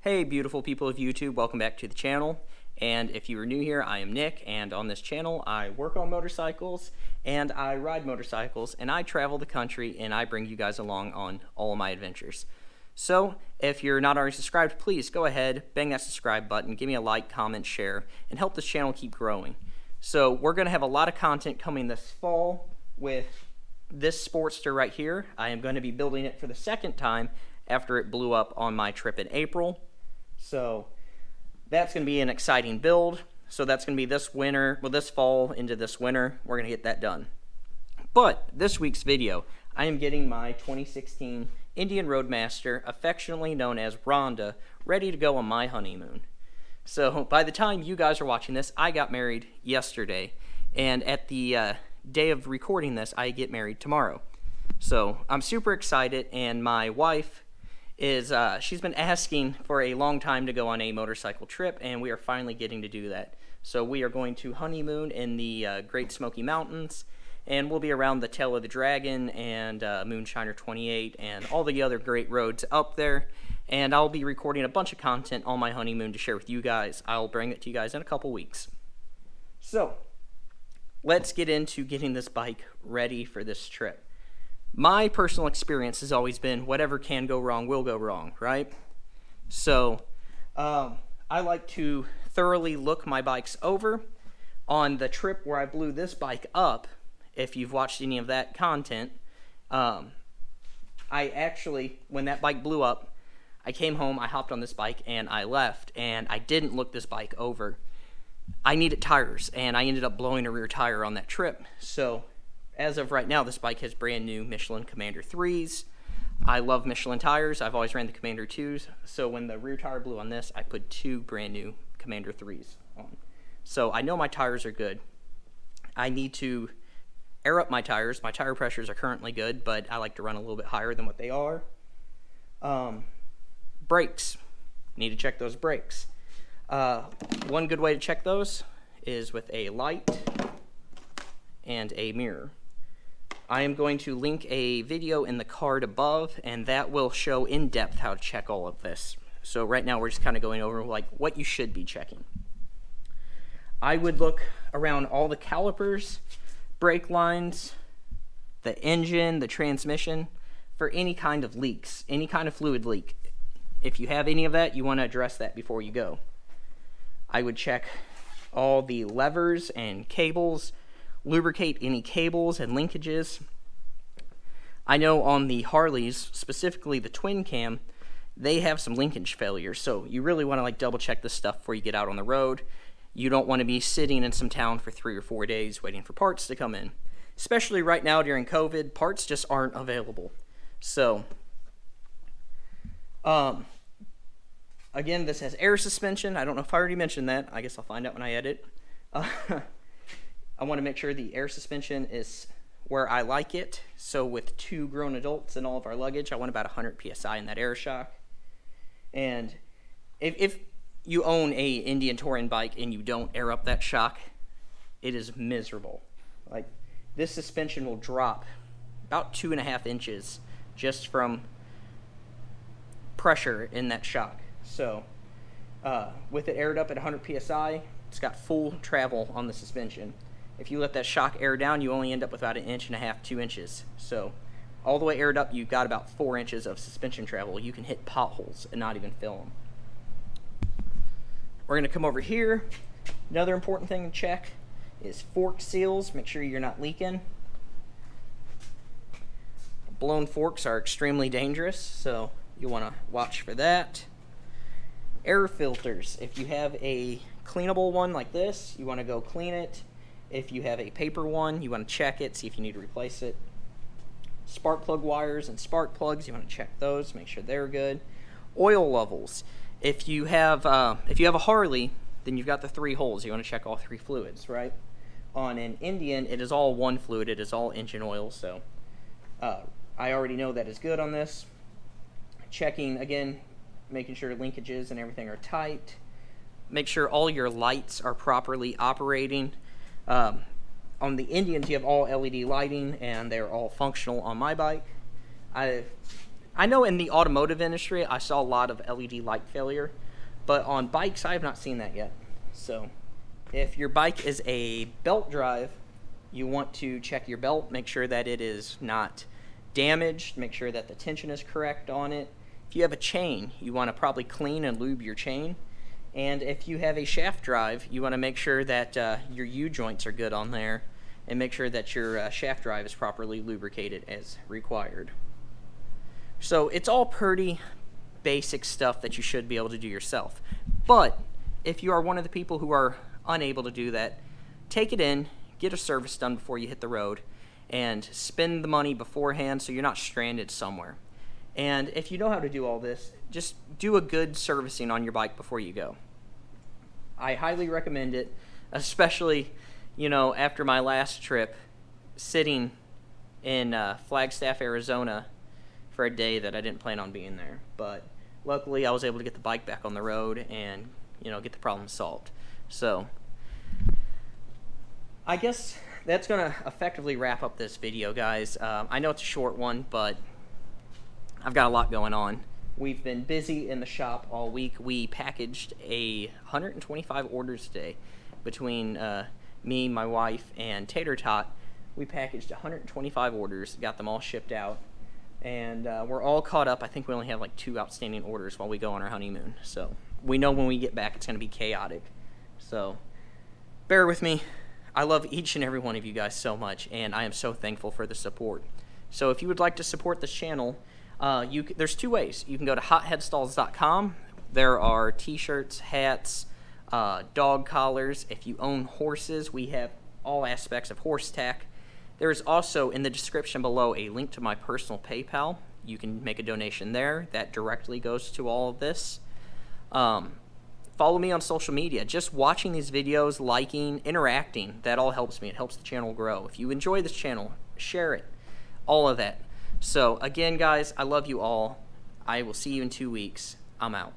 Hey beautiful people of YouTube, welcome back to the channel. And if you are new here, I am Nick, and on this channel I work on motorcycles and I ride motorcycles and I travel the country and I bring you guys along on all of my adventures. So if you're not already subscribed, please go ahead, bang that subscribe button, give me a like, comment, share, and help this channel keep growing. So we're going to have a lot of content coming this fall with this Sportster right here. I am going to be building it for the second time after it blew up on my trip in April. So that's going to be an exciting build. So that's going to be this winter, well, this fall into this winter. We're going to get that done. But this week's video, I am getting my 2016 Indian Roadmaster, affectionately known as Rhonda, ready to go on my honeymoon. So by the time you guys are watching this, I got married yesterday. And at the day of recording this, I get married tomorrow. So I'm super excited, and my wife is she's been asking for a long time to go on a motorcycle trip, and we are finally getting to do that. So we are going to honeymoon in the Great Smoky Mountains, and we'll be around the Tail of the Dragon and Moonshiner 28 and all the other great roads up there. And I'll be recording a bunch of content on my honeymoon to share with you guys. I'll bring it to you guys in a couple weeks. So let's get into getting this bike ready for this trip. My personal experience has always been whatever can go wrong will go wrong, right? So I like to thoroughly look my bikes over. On the trip where I blew this bike up, if you've watched any of that content, I actually, when that bike blew up, I came home, I hopped on this bike, and I left, and I didn't look this bike over. I needed tires, and I ended up blowing a rear tire on that trip. So as of right now, this bike has brand new Michelin Commander 3s. I love Michelin tires. I've always ran the Commander 2s. So when the rear tire blew on this, I put two brand new Commander 3s on. So I know my tires are good. I need to air up my tires. My tire pressures are currently good, but I like to run a little bit higher than what they are. Brakes. Need to check those brakes. One good way to check those is with a light and a mirror. I am going to link a video in the card above, and that will show in depth how to check all of this. So right now we're just kind of going over like what you should be checking. I would look around all the calipers, brake lines, the engine, the transmission, for any kind of leaks, any kind of fluid leak. If you have any of that, you want to address that before you go. I would check all the levers and cables, lubricate any cables and linkages. I know on the Harleys, specifically the twin cam, they have some linkage failures, so you really want to like double check this stuff before you get out on the road. You don't want to be sitting in some town for 3 or 4 days waiting for parts to come in. Especially right now during COVID, parts just aren't available. So again, this has air suspension. I don't know if I already mentioned that. I guess I'll find out when I edit. I want to make sure the air suspension is where I like it. So with 2 grown adults and all of our luggage, I want about 100 psi in that air shock. And if you own a Indian touring bike and you don't air up that shock, it is miserable. Like, this suspension will drop about 2.5 inches just from pressure in that shock. So with it aired up at 100 psi, it's got full travel on the suspension. If you let that shock air down, you only end up with about 1.5 inches, 2 inches. So all the way aired up, you've got about 4 inches of suspension travel. You can hit potholes and not even fill them. We're going to come over here. Another important thing to check is fork seals. Make sure you're not leaking. Blown forks are extremely dangerous, so you want to watch for that. Air filters. If you have a cleanable one like this, you want to go clean it. If you have a paper one, you want to check it, see if you need to replace it. Spark plug wires and spark plugs, you want to check those, make sure they're good. Oil levels. If you have a Harley, then you've got the 3 holes. You want to check all 3 fluids, right? On an Indian, it is all one fluid. It is all engine oil, so I already know that is good on this. Checking, again, making sure linkages and everything are tight. Make sure all your lights are properly operating. On the Indians, you have all LED lighting, and they're all functional on my bike. I I know in the automotive industry, I saw a lot of LED light failure, but on bikes, I have not seen that yet. So if your bike is a belt drive, you want to check your belt, make sure that it is not damaged, make sure that the tension is correct on it. If you have a chain, you want to probably clean and lube your chain. And if you have a shaft drive, you want to make sure that your U-joints are good on there and make sure that your shaft drive is properly lubricated as required. So it's all pretty basic stuff that you should be able to do yourself. But if you are one of the people who are unable to do that, take it in, get a service done before you hit the road, and spend the money beforehand so you're not stranded somewhere. And if you know how to do all this, just do a good servicing on your bike before you go. I highly recommend it, especially, you know, after my last trip, sitting in Flagstaff, Arizona for a day that I didn't plan on being there. But luckily, I was able to get the bike back on the road and, you know, get the problem solved. So I guess that's going to effectively wrap up this video, guys. I know it's a short one, but I've got a lot going on. We've been busy in the shop all week. We packaged 125 orders today between me, my wife, and Tater Tot. We packaged 125 orders, got them all shipped out, and we're all caught up. I think we only have like 2 outstanding orders while we go on our honeymoon. So we know when we get back it's going to be chaotic. So bear with me. I love each and every one of you guys so much, and I am so thankful for the support. So if you would like to support this channel, there's 2 ways. You can go to headstalls.com. There are t-shirts, hats, dog collars. If you own horses, we have all aspects of horse tack. There is also in the description below a link to my personal PayPal. You can make a donation there. That directly goes to all of this. Follow me on social media. Just watching these videos, liking, interacting, that all helps me. It helps the channel grow. If you enjoy this channel, share it. All of that. So again, guys, I love you all. I will see you in 2 weeks. I'm out.